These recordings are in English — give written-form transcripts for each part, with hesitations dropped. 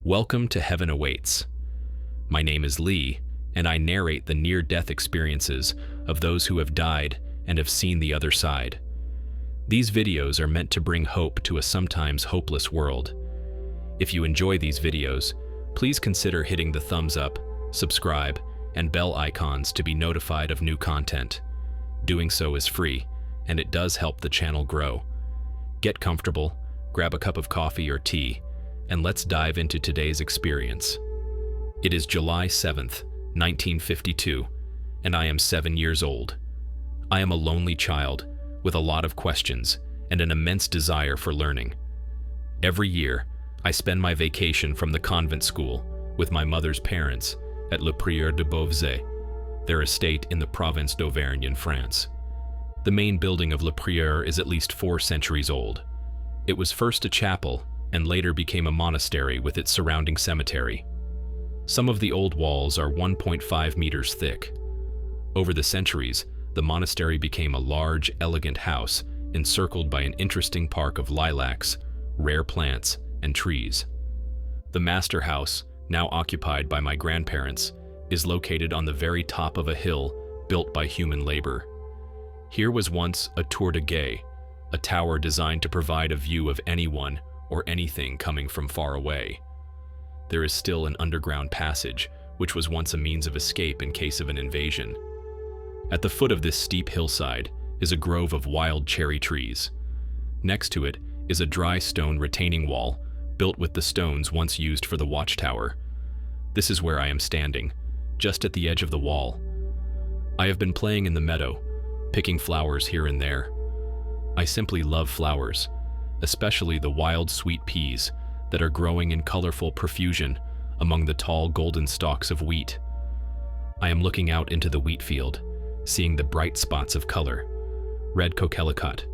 Welcome to Heaven Awaits. My name is Leigh, and I narrate the near-death experiences of those who have died and have seen the other side. These videos are meant to bring hope to a sometimes hopeless world. If you enjoy these videos, please consider hitting the thumbs up, subscribe, and bell icons to be notified of new content. Doing so is free, and it does help the channel grow. Get comfortable, grab a cup of coffee or tea, and let's dive into today's experience. It is July 7th, 1952, and I am 7 years old. I am a lonely child with a lot of questions and an immense desire for learning. Every year, I spend my vacation from the convent school with my mother's parents at Le Prieur de Beauvais, their estate in the province d'Auvergne in France. The main building of Le Prieur is at least 4 centuries old. It was first a chapel and later became a monastery with its surrounding cemetery. Some of the old walls are 1.5 meters thick. Over the centuries, the monastery became a large, elegant house encircled by an interesting park of lilacs, rare plants, and trees. The master house, now occupied by my grandparents, is located on the very top of a hill built by human labor. Here was once a tour de guet, a tower designed to provide a view of anyone or anything coming from far away. There is still an underground passage, which was once a means of escape in case of an invasion. At the foot of this steep hillside is a grove of wild cherry trees. Next to it is a dry stone retaining wall built with the stones once used for the watchtower. This is where I am standing, just at the edge of the wall. I have been playing in the meadow, picking flowers here and there. I simply love flowers, especially the wild sweet peas that are growing in colorful profusion among the tall golden stalks of wheat. I am looking out into the wheat field, seeing the bright spots of color, red coquelicot,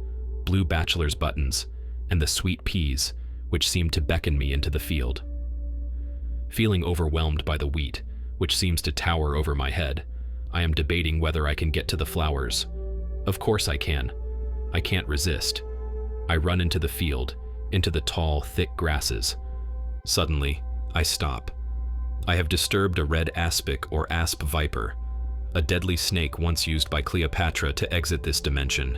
blue bachelor's buttons, and the sweet peas, which seem to beckon me into the field. Feeling overwhelmed by the wheat, which seems to tower over my head, I am debating whether I can get to the flowers. Of course I can. I can't resist. I run into the field, into the tall, thick grasses. Suddenly, I stop. I have disturbed a red aspic or asp viper, a deadly snake once used by Cleopatra to exit this dimension.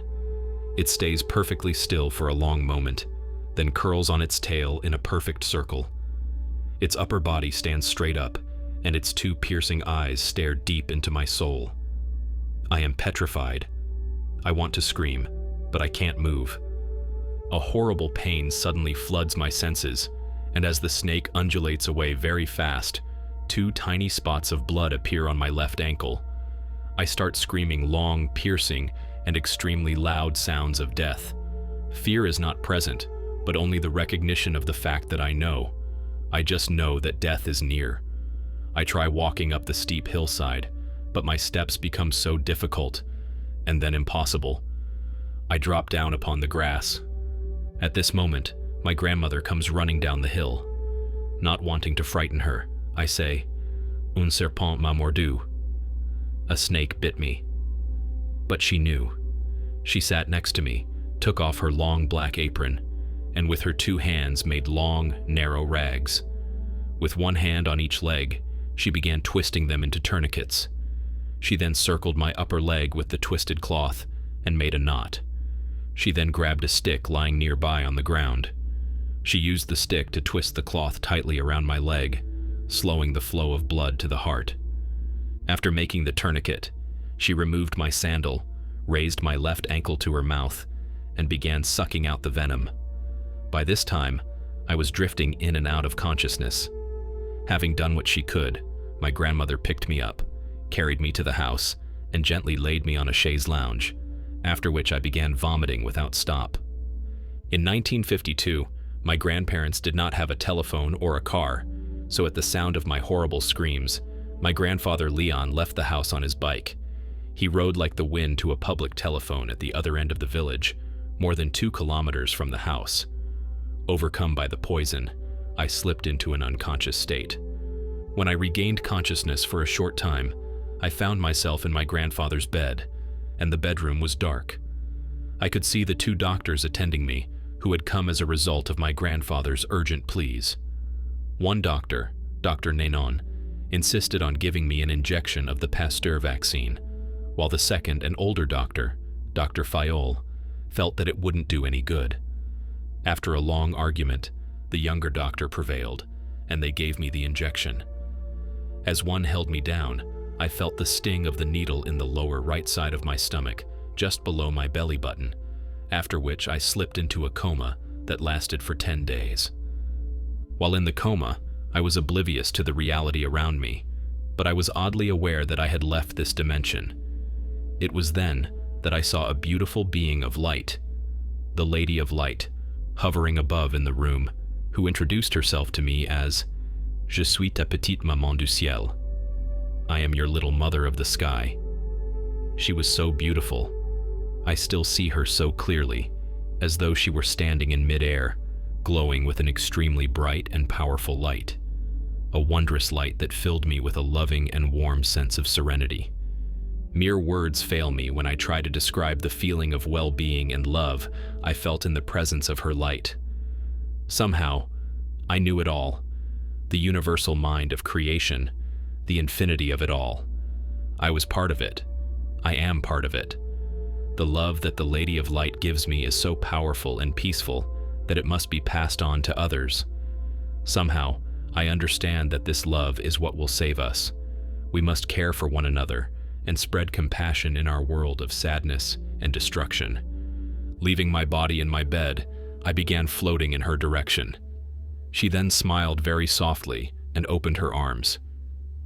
It stays perfectly still for a long moment, then curls on its tail in a perfect circle. Its upper body stands straight up, and its 2 piercing eyes stare deep into my soul. I am petrified. I want to scream, but I can't move. A horrible pain suddenly floods my senses, and as the snake undulates away very fast, 2 tiny spots of blood appear on my left ankle. I start screaming long, piercing, and extremely loud sounds of death. Fear is not present, but only the recognition of the fact that I know. I just know that death is near. I try walking up the steep hillside, but my steps become so difficult, and then impossible. I drop down upon the grass. At this moment, my grandmother comes running down the hill. Not wanting to frighten her, I say, "Un serpent m'a mordu." A snake bit me. But she knew. She sat next to me, took off her long black apron, and with her 2 hands made long, narrow rags. With 1 hand on each leg, she began twisting them into tourniquets. She then circled my upper leg with the twisted cloth and made a knot. She then grabbed a stick lying nearby on the ground. She used the stick to twist the cloth tightly around my leg, slowing the flow of blood to the heart. After making the tourniquet, she removed my sandal, raised my left ankle to her mouth, and began sucking out the venom. By this time, I was drifting in and out of consciousness. Having done what she could, my grandmother picked me up, carried me to the house, and gently laid me on a chaise lounge, after which I began vomiting without stop. In 1952, my grandparents did not have a telephone or a car, so at the sound of my horrible screams, my grandfather Leon left the house on his bike. He rode like the wind to a public telephone at the other end of the village, more than 2 kilometers from the house. Overcome by the poison, I slipped into an unconscious state. When I regained consciousness for a short time, I found myself in my grandfather's bed, and the bedroom was dark. I could see the 2 doctors attending me, who had come as a result of my grandfather's urgent pleas. One doctor, Dr. Nanon, insisted on giving me an injection of the Pasteur vaccine, while the second and older doctor, Dr. Fayol, felt that it wouldn't do any good. After a long argument, the younger doctor prevailed, and they gave me the injection. As one held me down, I felt the sting of the needle in the lower right side of my stomach, just below my belly button, after which I slipped into a coma that lasted for 10 days. While in the coma, I was oblivious to the reality around me, but I was oddly aware that I had left this dimension. It was then that I saw a beautiful being of light, the Lady of Light, hovering above in the room, who introduced herself to me as "Je suis ta petite maman du ciel." I am your little mother of the sky. She was so beautiful. I still see her so clearly, as though she were standing in mid-air, glowing with an extremely bright and powerful light. A wondrous light that filled me with a loving and warm sense of serenity. Mere words fail me when I try to describe the feeling of well-being and love I felt in the presence of her light. Somehow, I knew it all, the universal mind of creation, the infinity of it all. I was part of it. I am part of it. The love that the Lady of Light gives me is so powerful and peaceful that it must be passed on to others. Somehow, I understand that this love is what will save us. We must care for one another and spread compassion in our world of sadness and destruction. Leaving my body in my bed, I began floating in her direction. She then smiled very softly and opened her arms.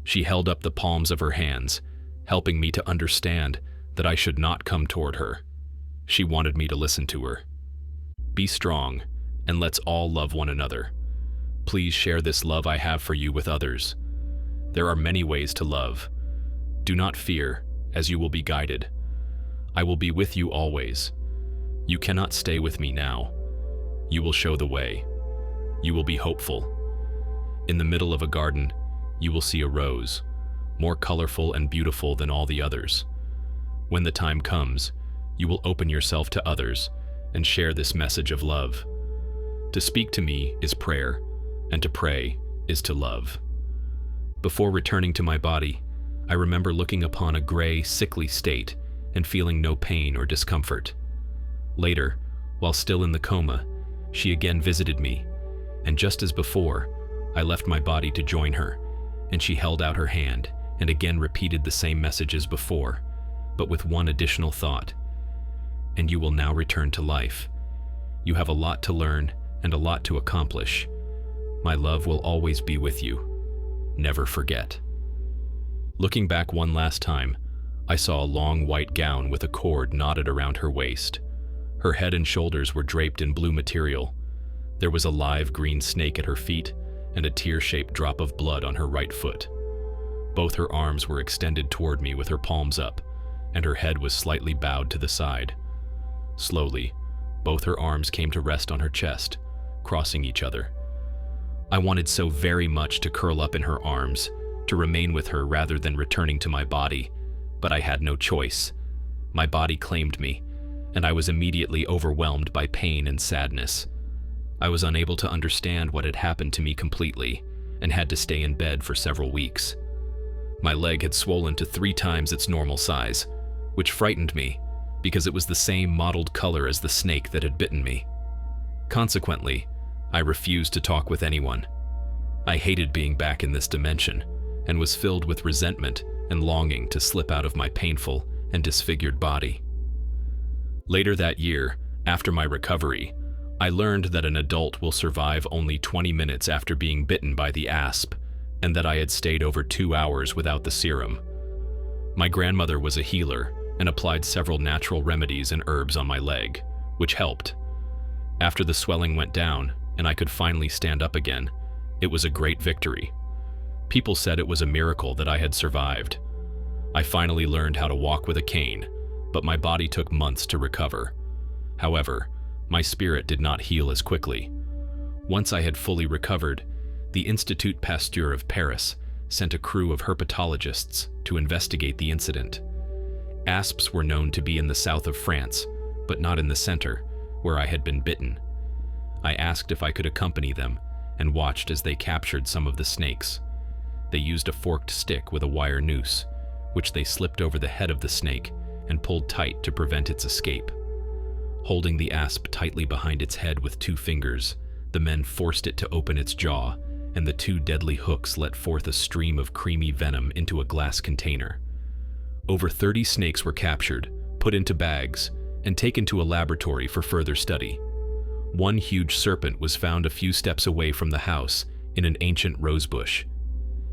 She held up the palms of her hands, helping me to understand that I should not come toward her. She wanted me to listen to her. Be strong, and let's all love one another. Please share this love I have for you with others. There are many ways to love. Do not fear, as you will be guided. I will be with you always. You cannot stay with me now. You will show the way. You will be hopeful. In the middle of a garden, you will see a rose, more colorful and beautiful than all the others. When the time comes, you will open yourself to others and share this message of love. To speak to me is prayer, and to pray is to love. Before returning to my body, I remember looking upon a gray, sickly state and feeling no pain or discomfort. Later, while still in the coma, she again visited me, and just as before, I left my body to join her, and she held out her hand and again repeated the same message as before, but with one additional thought. And you will now return to life. You have a lot to learn and a lot to accomplish. My love will always be with you. Never forget. Looking back one last time, I saw a long white gown with a cord knotted around her waist. Her head and shoulders were draped in blue material. There was a live green snake at her feet and a tear-shaped drop of blood on her right foot. Both her arms were extended toward me with her palms up, and her head was slightly bowed to the side. Slowly, both her arms came to rest on her chest, crossing each other. I wanted so very much to curl up in her arms, to remain with her rather than returning to my body, but I had no choice. My body claimed me, and I was immediately overwhelmed by pain and sadness. I was unable to understand what had happened to me completely, and had to stay in bed for several weeks. My leg had swollen to 3 times its normal size, which frightened me, because it was the same mottled color as the snake that had bitten me. Consequently, I refused to talk with anyone. I hated being back in this dimension, and was filled with resentment and longing to slip out of my painful and disfigured body. Later that year, after my recovery, I learned that an adult will survive only 20 minutes after being bitten by the asp, and that I had stayed over 2 hours without the serum. My grandmother was a healer and applied several natural remedies and herbs on my leg, which helped. After the swelling went down and I could finally stand up again, it was a great victory. People said it was a miracle that I had survived. I finally learned how to walk with a cane, but my body took months to recover. However, my spirit did not heal as quickly. Once I had fully recovered, the Institut Pasteur of Paris sent a crew of herpetologists to investigate the incident. Asps were known to be in the south of France, but not in the center, where I had been bitten. I asked if I could accompany them, and watched as they captured some of the snakes. They used a forked stick with a wire noose, which they slipped over the head of the snake and pulled tight to prevent its escape. Holding the asp tightly behind its head with 2 fingers, the men forced it to open its jaw, and the 2 deadly hooks let forth a stream of creamy venom into a glass container. Over 30 snakes were captured, put into bags, and taken to a laboratory for further study. One huge serpent was found a few steps away from the house in an ancient rosebush.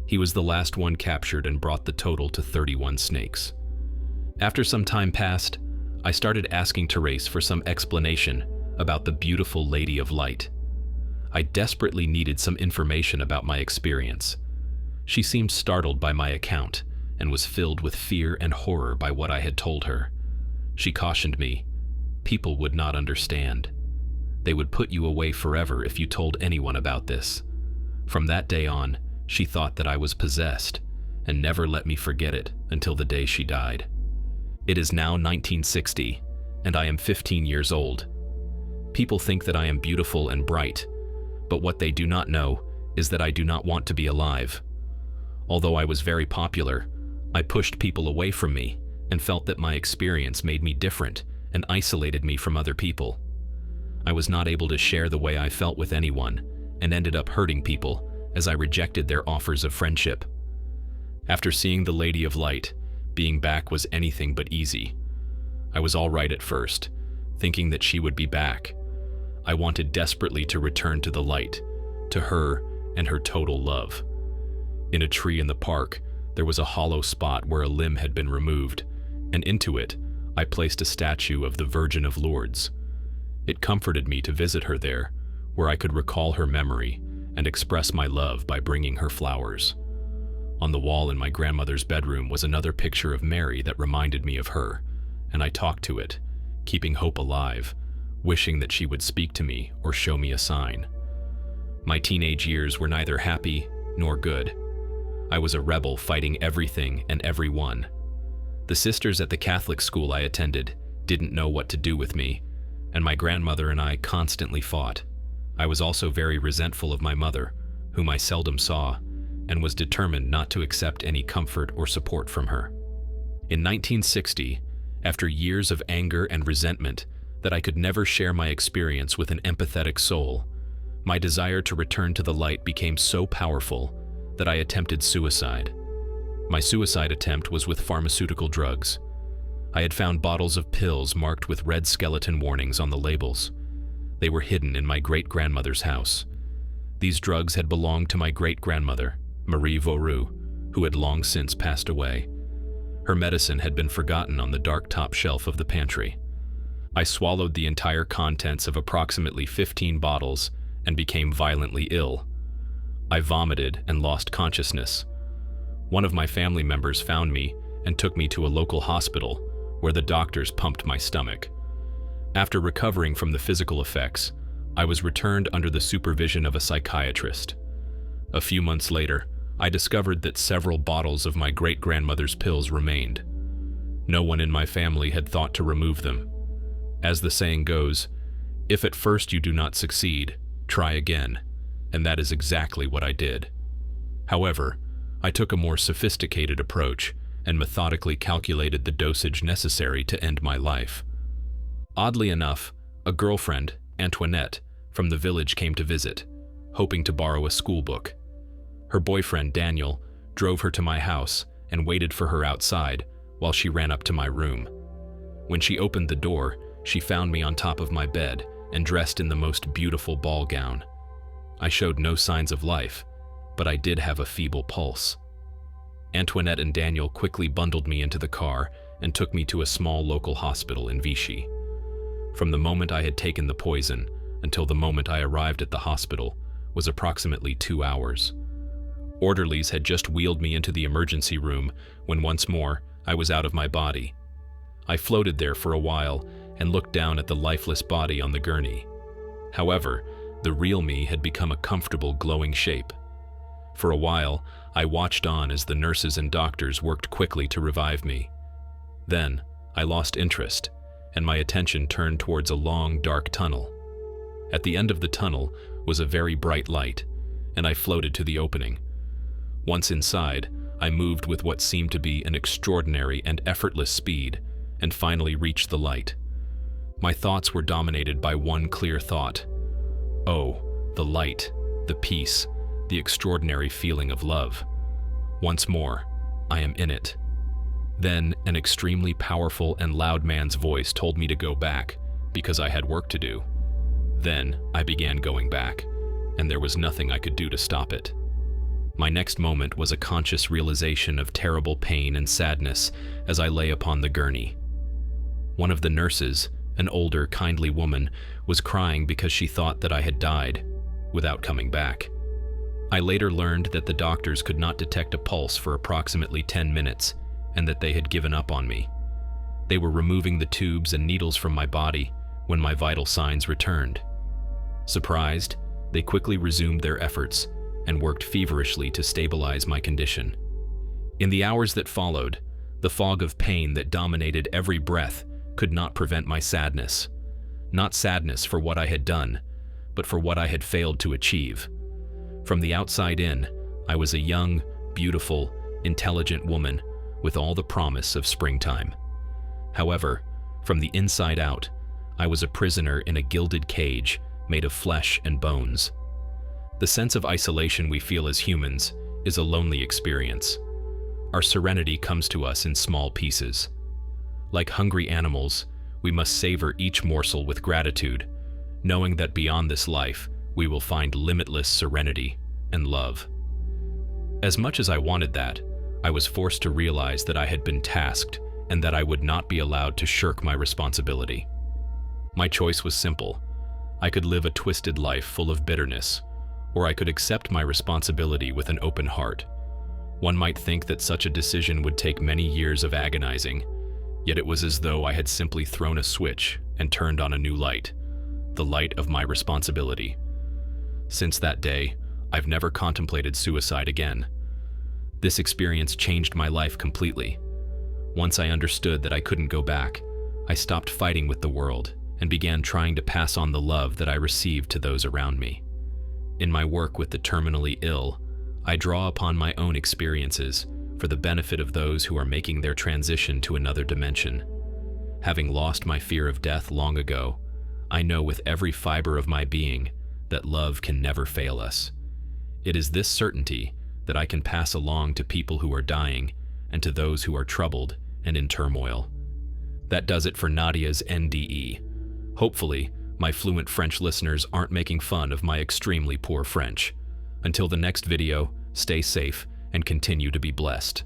He was the last one captured and brought the total to 31 snakes. After some time passed, I started asking Therese for some explanation about the beautiful Lady of Light. I desperately needed some information about my experience. She seemed startled by my account and was filled with fear and horror by what I had told her. She cautioned me, people would not understand. They would put you away forever if you told anyone about this. From that day on, she thought that I was possessed and never let me forget it until the day she died. It is now 1960, and I am 15 years old. People think that I am beautiful and bright, but what they do not know is that I do not want to be alive. Although I was very popular, I pushed people away from me and felt that my experience made me different and isolated me from other people. I was not able to share the way I felt with anyone and ended up hurting people as I rejected their offers of friendship. After seeing the Lady of Light, being back was anything but easy. I was all right at first, thinking that she would be back. I wanted desperately to return to the light, to her and her total love. In a tree in the park, there was a hollow spot where a limb had been removed, and into it, I placed a statue of the Virgin of Lourdes. It comforted me to visit her there, where I could recall her memory and express my love by bringing her flowers. On the wall in my grandmother's bedroom was another picture of Mary that reminded me of her, and I talked to it, keeping hope alive, wishing that she would speak to me or show me a sign. My teenage years were neither happy nor good. I was a rebel fighting everything and everyone. The sisters at the Catholic school I attended didn't know what to do with me, and my grandmother and I constantly fought. I was also very resentful of my mother, whom I seldom saw, and was determined not to accept any comfort or support from her. In 1960, after years of anger and resentment that I could never share my experience with an empathetic soul, my desire to return to the light became so powerful that I attempted suicide. My suicide attempt was with pharmaceutical drugs. I had found bottles of pills marked with red skeleton warnings on the labels. They were hidden in my great-grandmother's house. These drugs had belonged to my great-grandmother, Marie Voru, who had long since passed away. Her medicine had been forgotten on the dark top shelf of the pantry. I swallowed the entire contents of approximately 15 bottles and became violently ill. I vomited and lost consciousness. One of my family members found me and took me to a local hospital where the doctors pumped my stomach. After recovering from the physical effects, I was returned under the supervision of a psychiatrist. A few months later, I discovered that several bottles of my great-grandmother's pills remained. No one in my family had thought to remove them. As the saying goes, if at first you do not succeed, try again, and that is exactly what I did. However, I took a more sophisticated approach and methodically calculated the dosage necessary to end my life. Oddly enough, a girlfriend, Antoinette, from the village came to visit, hoping to borrow a school book. Her boyfriend, Daniel, drove her to my house and waited for her outside while she ran up to my room. When she opened the door, she found me on top of my bed and dressed in the most beautiful ball gown. I showed no signs of life, but I did have a feeble pulse. Antoinette and Daniel quickly bundled me into the car and took me to a small local hospital in Vichy. From the moment I had taken the poison until the moment I arrived at the hospital was approximately 2 hours. Orderlies had just wheeled me into the emergency room when once more I was out of my body. I floated there for a while and looked down at the lifeless body on the gurney. However, the real me had become a comfortable, glowing shape. For a while, I watched on as the nurses and doctors worked quickly to revive me. Then, I lost interest, and my attention turned towards a long, dark tunnel. At the end of the tunnel was a very bright light, and I floated to the opening. Once inside, I moved with what seemed to be an extraordinary and effortless speed, and finally reached the light. My thoughts were dominated by one clear thought. Oh, the light, the peace, the extraordinary feeling of love. Once more, I am in it. Then, an extremely powerful and loud man's voice told me to go back, because I had work to do. Then, I began going back, and there was nothing I could do to stop it. My next moment was a conscious realization of terrible pain and sadness as I lay upon the gurney. One of the nurses, an older, kindly woman, was crying because she thought that I had died, without coming back. I later learned that the doctors could not detect a pulse for approximately 10 minutes, and that they had given up on me. They were removing the tubes and needles from my body when my vital signs returned. Surprised, they quickly resumed their efforts and worked feverishly to stabilize my condition. In the hours that followed, the fog of pain that dominated every breath could not prevent my sadness. Not sadness for what I had done, but for what I had failed to achieve. From the outside in, I was a young, beautiful, intelligent woman with all the promise of springtime. However, from the inside out, I was a prisoner in a gilded cage made of flesh and bones. The sense of isolation we feel as humans is a lonely experience. Our serenity comes to us in small pieces. Like hungry animals, we must savor each morsel with gratitude, knowing that beyond this life, we will find limitless serenity and love. As much as I wanted that, I was forced to realize that I had been tasked and that I would not be allowed to shirk my responsibility. My choice was simple. I could live a twisted life full of bitterness, or I could accept my responsibility with an open heart. One might think that such a decision would take many years of agonizing, yet it was as though I had simply thrown a switch and turned on a new light, the light of my responsibility. Since that day, I've never contemplated suicide again. This experience changed my life completely. Once I understood that I couldn't go back, I stopped fighting with the world and began trying to pass on the love that I received to those around me. In my work with the terminally ill, I draw upon my own experiences for the benefit of those who are making their transition to another dimension. Having lost my fear of death long ago, I know with every fiber of my being that love can never fail us. It is this certainty that I can pass along to people who are dying and to those who are troubled and in turmoil. That does it for Nadia's NDE. Hopefully, my fluent French listeners aren't making fun of my extremely poor French. Until the next video, stay safe and continue to be blessed.